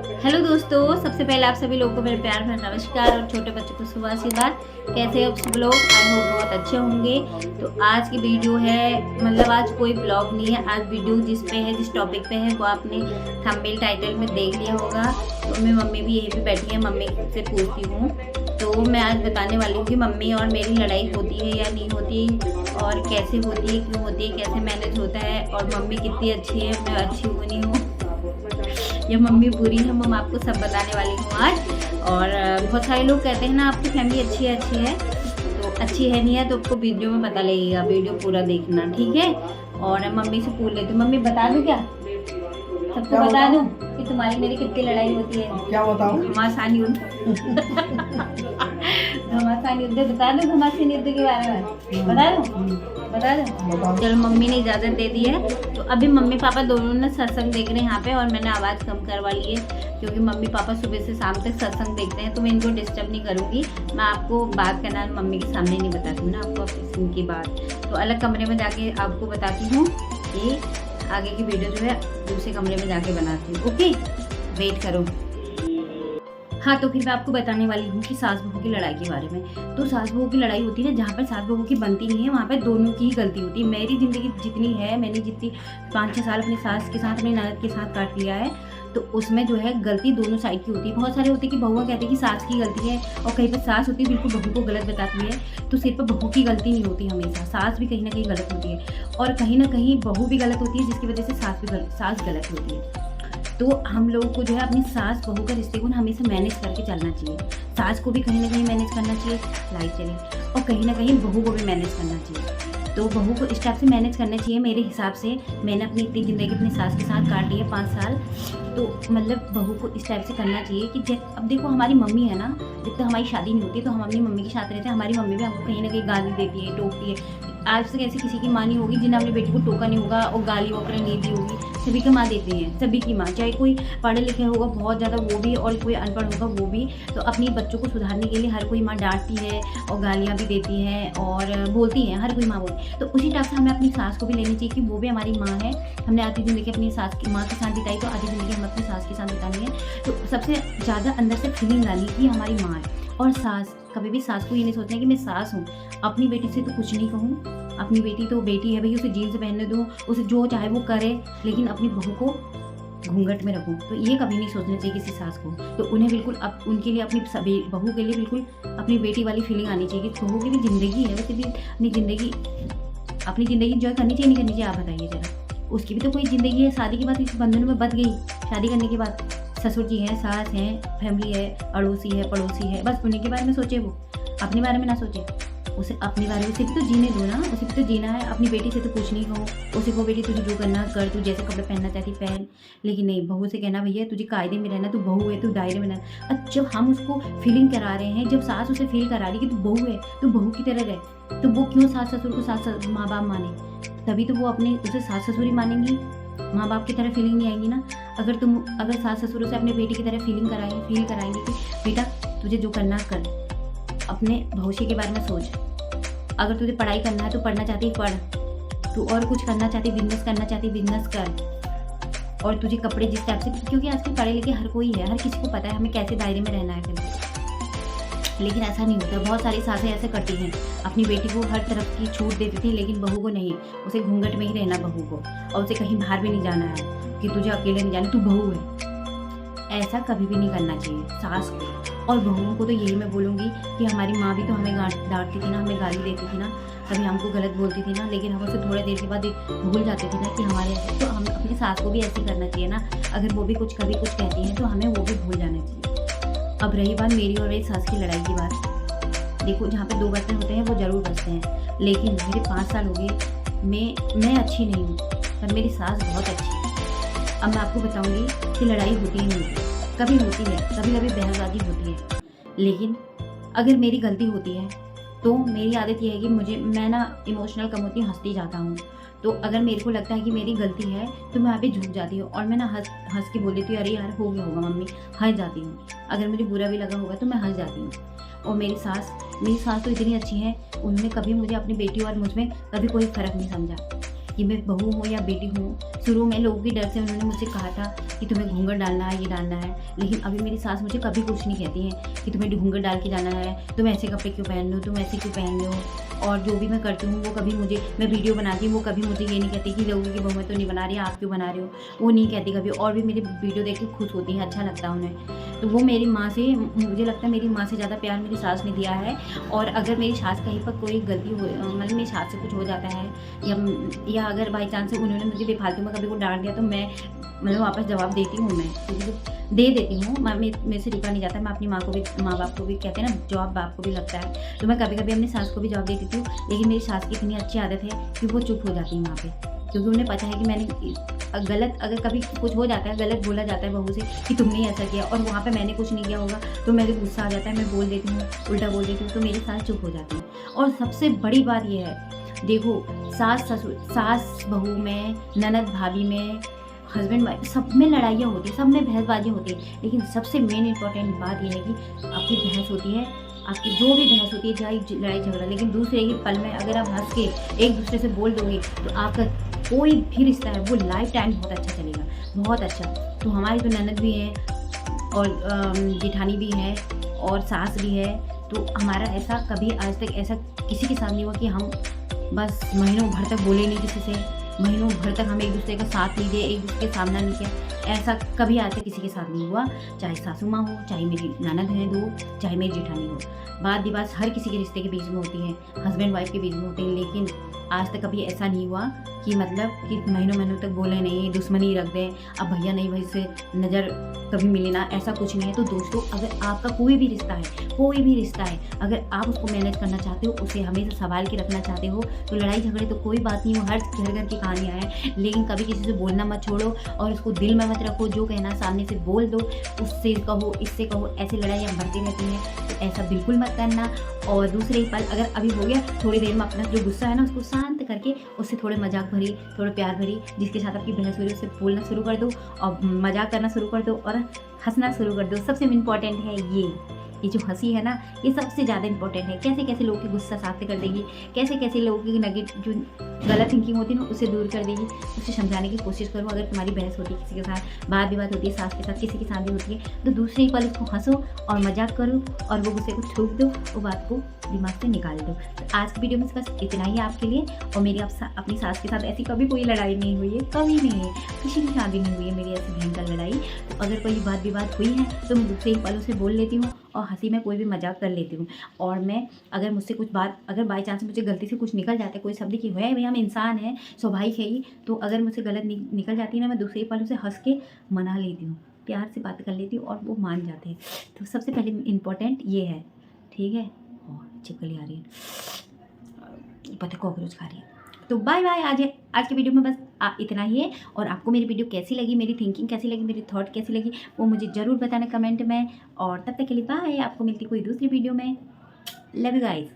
Hello दोस्तों, सबसे पहले आप सभी लोगों को मेरे प्यार भरा नमस्कार और छोटे बच्चों को सुबह आशीर्वाद। कैसे हैं आप सब लोग? आई होप बहुत अच्छे होंगे। तो आज की वीडियो है, मतलब आज कोई ब्लॉग नहीं है। आज वीडियो जिस पे है, जिस टॉपिक पे है, वो आपने थंबनेल टाइटल में देख लिया होगा। तो मेरी मम्मी भी यहीं पे बैठी है, मम्मी से पूछती हूँ। तो मैं आज बताने वाली हूँ कि मम्मी और मेरी लड़ाई होती है या नहीं होती, और कैसे होती है, क्यों होती है, कैसे मैनेज होता है, और मम्मी कितनी अच्छी है, मैं अच्छी हूँ नहीं हूँ, या मम्मी बुरी है, मैं आपको सब बताने वाली हूँ आज। और बहुत सारे लोग कहते हैं ना आपकी फैमिली अच्छी है, तो अच्छी है नहीं है तो आपको वीडियो में पता लगेगा। वीडियो पूरा देखना, ठीक है। और मम्मी से पूछ लेती हूँ, मम्मी बता दूँ क्या? सबको बता दूँ कि तुम्हारी मेरी कितनी लड़ाई होती है? क्या बताऊँ? घमासान युद्ध। घमासान युद्ध बता दूँ, घमासान युद्ध के बारे में बता दूँ? चलो, मम्मी ने इजाज़त दे दी है। तो अभी मम्मी पापा दोनों ने सत्संग देख रहे हैं यहाँ पे, और मैंने आवाज़ कम करवा ली है क्योंकि मम्मी पापा सुबह से शाम तक सत्संग देखते हैं, तो मैं इनको डिस्टर्ब नहीं करूँगी। मैं आपको बात करना मम्मी के सामने नहीं बताती हूँ ना आपको इनकी बात। तो अलग कमरे में जाके आपको बताती हूँ कि आगे की वीडियो जो है दूसरे कमरे में जाके बनाती हूँ। ओके, वेट करो। हाँ, तो फिर मैं आपको बताने वाली हूँ कि सास बहू की लड़ाई के बारे में। तो सास बहू की लड़ाई होती है ना, जहाँ पर सास बहू की बनती नहीं है, वहाँ पर दोनों की ही गलती होती है। मेरी ज़िंदगी जितनी है, मैंने जितनी 5-6 साल अपनी सास के साथ, अपनी ननद के साथ काट लिया है, तो उसमें जो है गलती दोनों साइड की होती है। बहुत सारे होते हैं कि बहुआ कहते हैं कि सास की गलती है, और कहीं पर सास होती है बिल्कुल बहू को गलत बताती है। तो सिर्फ बहू की गलती नहीं होती, हमेशा सास भी कहीं ना कहीं गलत होती है, और कहीं ना कहीं बहू भी गलत होती है, जिसकी वजह से सास गलत होती है। तो हम लोगों को जो है अपनी सास बहू का रिश्ते को ना हमेशा मैनेज करके चलना चाहिए। सास को भी कहीं ना कहीं मैनेज करना चाहिए, लाइट चले, और कहीं ना कहीं बहू को भी मैनेज करना चाहिए। तो बहू को इस टाइप से मैनेज करना चाहिए। मेरे हिसाब से मैंने अपनी इतनी ज़िंदगी अपनी सास के साथ काट ली है 5 साल, तो मतलब बहू को इस टाइप से करना चाहिए कि अब देखो हमारी मम्मी है ना, जब तक हमारी शादी नहीं होती तो हम अपनी मम्मी के साथ रहते हैं। हमारी मम्मी भी हमको कहीं ना कहीं गाली देती है, टोकती है। आज तक ऐसी किसी की माँ नहीं होगी जिन्हें अपनी बेटी को टोका नहीं होगा और गाली वगैरह नहीं दी होगी। सभी की माँ देती हैं, सभी की माँ, चाहे कोई पढ़े लिखे होगा बहुत ज़्यादा वो भी, और कोई अनपढ़ होगा वो भी। तो अपनी बच्चों को सुधारने के लिए हर कोई माँ डांटती है और गालियाँ भी देती है और बोलती हैं, हर कोई माँ बोलती है। तो उसी टाइप से हमें अपनी सास को भी लेनी चाहिए कि वो भी हमारी माँ है। हमने आधी ज़िंदगी अपनी सास की माँ के साथ बिताई, तो आधी ज़िंदगी हम अपनी सास के साथ बितानी है। तो सबसे ज़्यादा अंदर से फीलिंग लानी कि हमारी माँ है। और सास, कभी भी सास को ये नहीं सोचना कि मैं सास हूँ, अपनी बेटी से तो कुछ नहीं कहूँ। अपनी बेटी तो बेटी है भाई, उसे जीन्स पहनने दूँ, उसे जो चाहे वो करे, लेकिन अपनी बहू को घूंघट में रखूँ, तो ये कभी नहीं सोचना चाहिए किसी सास को। तो उन्हें बिल्कुल उनके लिए, अपनी सभी बहू के लिए बिल्कुल अपनी बेटी वाली फीलिंग आनी चाहिए कि बहू की भी ज़िंदगी है, वैसे भी अपनी ज़िंदगी इंजॉय करनी चाहिए, नहीं करनी चाहिए? आप बताइए ज़रा। उसकी भी तो कोई ज़िंदगी है, शादी के बाद इस बंधन में बंध गई। शादी करने के बाद ससुर जी हैं, सास हैं, फैमिली है, अड़ोसी है, पड़ोसी है, बस उन्हीं के बारे में सोचे, वो अपने बारे में ना सोचे। उसे अपने बारे में उसे भी तो जीने दो ना, उसे भी तो जीना है। अपनी बेटी से तो कुछ नहीं कहो, उसे को बेटी तुझे जो करना कर, तू जैसे कपड़े पहनना चाहती पहन, लेकिन नहीं, बहू से कहना भैया तुझे कायदे में रहना, तू बहू है, तू दायरे में रहना। जब हम उसको फीलिंग करा रहे हैं, जब सास उसे फील करा रही कि तू बहू है, तू बहू की तरह रहे, तो वो क्यों सास ससुर को सास माँ बाप माने? तभी तो वो अपने उसे सास ससुर ही मानेंगी, माँ बाप की तरह फीलिंग नहीं आएंगी ना। अगर सास ससुर से अपने बेटी की तरह फील कराएंगे कि बेटा तुझे जो करना कर, अपने भविष्य के बारे में सोच। अगर तुझे पढ़ाई करना है तो पढ़ना चाहती पढ़, तू और कुछ करना चाहती, बिजनेस करना चाहती बिजनेस कर। और तुझे कपड़े जिस टाइप से, क्योंकि आजकल पढ़े लिखे हर कोई है, हर किसी को पता है हमें कैसे दायरे में रहना है फिर। लेकिन ऐसा नहीं होता, बहुत सारी सासें ऐसे करती हैं, अपनी बेटी को हर तरफ की छूट देती थी, लेकिन बहू को नहीं, उसे घूंघट में ही रहना बहू को, और उसे कहीं बाहर भी नहीं जाना है कि तुझे अकेले नहीं जाना, तू बहू है। ऐसा कभी भी नहीं करना चाहिए सास को। और बहुओं को तो यही मैं बोलूँगी कि हमारी माँ भी तो हमें डांटती थी ना, हमें गाली देती थी ना, कभी हमको गलत बोलती थी ना, लेकिन हम उसे थोड़ी देर के बाद भूल जाते थे ना कि हमारे ऐसे। तो हम अपनी सास को भी ऐसे ही करना चाहिए ना, अगर वो भी कभी कुछ कहती हैं तो हमें वो भी भूल जाना चाहिए। अब रही बात मेरी और मेरी सास की लड़ाई की बात, देखो जहाँ पे 2 बर्तन होते हैं वो ज़रूर बचते हैं, लेकिन मेरे 5 साल हो गए, मैं अच्छी नहीं हूँ, पर मेरी सास बहुत अच्छी है। अब मैं आपको बताऊँगी कि लड़ाई होती ही नहीं होती, कभी होती है, कभी कभी बहसबाजी होती है, लेकिन अगर मेरी गलती होती है तो मेरी आदत यह है कि मैं ना इमोशनल कम होती हूँ, हंसती जाता हूँ। तो अगर मेरे को लगता है कि मेरी गलती है तो मैं वहाँ पे झुक जाती हूँ, और मैं ना हंस के बोल देती हूँ, अरे यार हो गया होगा मम्मी, हंस जाती हूँ। अगर मुझे बुरा भी लगा होगा तो मैं हंस जाती हूँ। और मेरी सास तो इतनी अच्छी है, उन्होंने कभी मुझे अपनी बेटी और मुझ में कभी कोई फ़र्क नहीं समझा। कि मैं बहू हूँ या बेटी हूँ। शुरू में लोगों के डर से उन्होंने मुझसे कहा था कि तुम्हें घूंघट डालना है, ये डालना है, लेकिन अभी मेरी सास मुझे कभी कुछ नहीं कहती है कि तुम्हें घूंघट डाल के जाना है, तुम ऐसे कपड़े क्यों पहन लो, तुम ऐसे क्यों पहन लो। और जो भी मैं करती हूँ वो कभी मुझे, मैं वीडियो बनाती हूँ वो कभी मुझे ये नहीं कहती कि लोगों की बहू में तो नहीं बना रही, आप क्यों बना रहे हो, वो नहीं कहती कभी। और भी मेरी वीडियो देख के खुश होती हैं, अच्छा लगता है उन्हें। तो वो मेरी माँ से, मुझे लगता है मेरी माँ से ज़्यादा प्यार मेरी सास ने दिया है। और अगर मेरी सास कहीं पर कोई गलती हो, मतलब मेरी सास से कुछ हो जाता है या अगर बाई चांस से उन्होंने मुझे बेफालतू में कभी को डांट दिया तो मैं मतलब वापस जवाब देती हूँ, मैं क्योंकि दे देती हूँ। मेरे से रुका नहीं जाता। मैं अपनी माँ को भी, माँ बाप को भी, कहते हैं ना जवाब बाप को भी लगता है, तो मैं कभी कभी अपनी सास को भी जवाब दे देती हूँ। लेकिन मेरी सास की इतनी अच्छी आदत है कि वो चुप हो जाती है वहाँ पे, क्योंकि उन्हें पता है कि मैंने गलत, अगर कभी कुछ हो जाता है, गलत बोला जाता है बहू से कि तुमने ऐसा किया और वहाँ पे मैंने कुछ नहीं किया होगा, तो मेरे गुस्सा आ जाता है, मैं बोल देती हूँ, उल्टा बोल देती हूँ, तो मेरी सास चुप हो जाती है। और सबसे बड़ी बात यह है, देखो सास ससुर, सास बहू में, ननद भाभी में, हस्बैंड वाइफ, सब में लड़ाइयाँ होती हैं, सब में बहसबाजियाँ होती हैं, लेकिन सबसे मेन इंपॉर्टेंट बात यह है कि आपकी बहस होती है, आपकी जो भी बहस होती है, चाहे लड़ाई झगड़ा, लेकिन दूसरे ही पल में अगर आप हंस के एक दूसरे से बोल दोगे तो आपका कोई भी रिश्ता है वो लाइफ टाइम बहुत अच्छा चलेगा, बहुत अच्छा। तो हमारी तो ननद भी है और जेठानी भी है और सास भी है, तो हमारा ऐसा कभी आज तक ऐसा किसी के साथ नहीं हुआ कि हम बस महीनों भर तक बोले नहीं किसी से, महीनों भर तक हम एक दूसरे का साथ नहीं दिए, एक दूसरे के सामना नहीं किया। ऐसा कभी आज तक किसी के साथ नहीं हुआ, चाहे सासू माँ हो, चाहे मेरी ननद है दो, चाहे मेरी जेठानी हो। बात विवाद हर किसी के रिश्ते के बीच में होती है, हस्बैंड वाइफ के बीच में होते हैं, लेकिन आज तक कभी ऐसा नहीं हुआ कि मतलब कि महीनों महीनों तक बोले नहीं, दुश्मनी रख दें, अब भैया नहीं भाई से नज़र कभी मिले ना, ऐसा कुछ नहीं है। तो दोस्तों, अगर आपका कोई भी रिश्ता है, कोई भी रिश्ता है, अगर आप उसको मैनेज करना चाहते हो, उसे हमेशा संभाल के रखना चाहते हो, तो लड़ाई झगड़े तो कोई बात नहीं, वो हर घर घर की कहानियाँ हैं, लेकिन कभी किसी से बोलना मत छोड़ो और उसको दिल में मत रखो। जो कहना सामने से बोल दो, उससे कहो, इससे कहो, ऐसी लड़ाइयाँ बढ़ती रहती हैं, तो ऐसा बिल्कुल मत करना। और दूसरे ही पल अगर अभी हो गया, थोड़ी देर में अपना जो गुस्सा है ना उसको शांत करके उससे थोड़े मजाक भरी, थोड़े प्यार भरी, जिसके साथ आपकी बहस हो रही है उससे बोलना शुरू कर दो और मजाक करना शुरू कर दो और हंसना शुरू कर दो। सबसे इम्पॉर्टेंट है ये जो हंसी है ना, ये सबसे ज़्यादा इंपॉर्टेंट है। कैसे कैसे लोगों की गुस्सा शांत कर देगी, कैसे कैसे लोगों की नेगेटिव जो गलत थिंकिंग होती है ना उसे दूर कर देगी। उसे समझाने की कोशिश करो। अगर तुम्हारी बहस होती है किसी के साथ, बात विवाद होती है सास के साथ, किसी के साथ भी होती है, तो दूसरे ही पल उसको हंसो और मजाक करो और वो गुस्से को थूक दो, वो बात को दिमाग से निकाल दो। तो आज की वीडियो में बस इतना ही आपके लिए। और मेरी अपनी सास के साथ ऐसी कभी कोई लड़ाई नहीं हुई है, कभी नहीं है, किसी की शादी नहीं हुई है मेरी ऐसी भयंकर लड़ाई। तो अगर कोई बात विवाद हुई है तो मैं दूसरे ही पल उसे बोल लेती हूँ और हंसी में कोई भी मजाक कर लेती हूँ। और मैं अगर मुझसे कुछ बात, अगर बाई चांस मुझे गलती से कुछ निकल जाता है, कोई शब्द की है, भाई हम इंसान हैं, स्वाभाविक है ही, तो अगर मुझसे गलत निकल जाती है ना, मैं दूसरे ही पल उसे हंस के मना लेती हूँ, प्यार से बात कर लेती हूँ और वो मान जाते हैं। तो सबसे पहले इम्पोर्टेंट ये है, ठीक है। और छिपकली आ रही है, पता कॉकरोच खा रही है। तो बाय बाय। आज की वीडियो में बस इतना ही है। और आपको मेरी वीडियो कैसी लगी, मेरी थिंकिंग कैसी लगी, मेरी थॉट कैसी लगी, वो मुझे ज़रूर बताना कमेंट में। और तब तक के लिए बाय। आपको मिलती कोई दूसरी वीडियो में। Love you guys.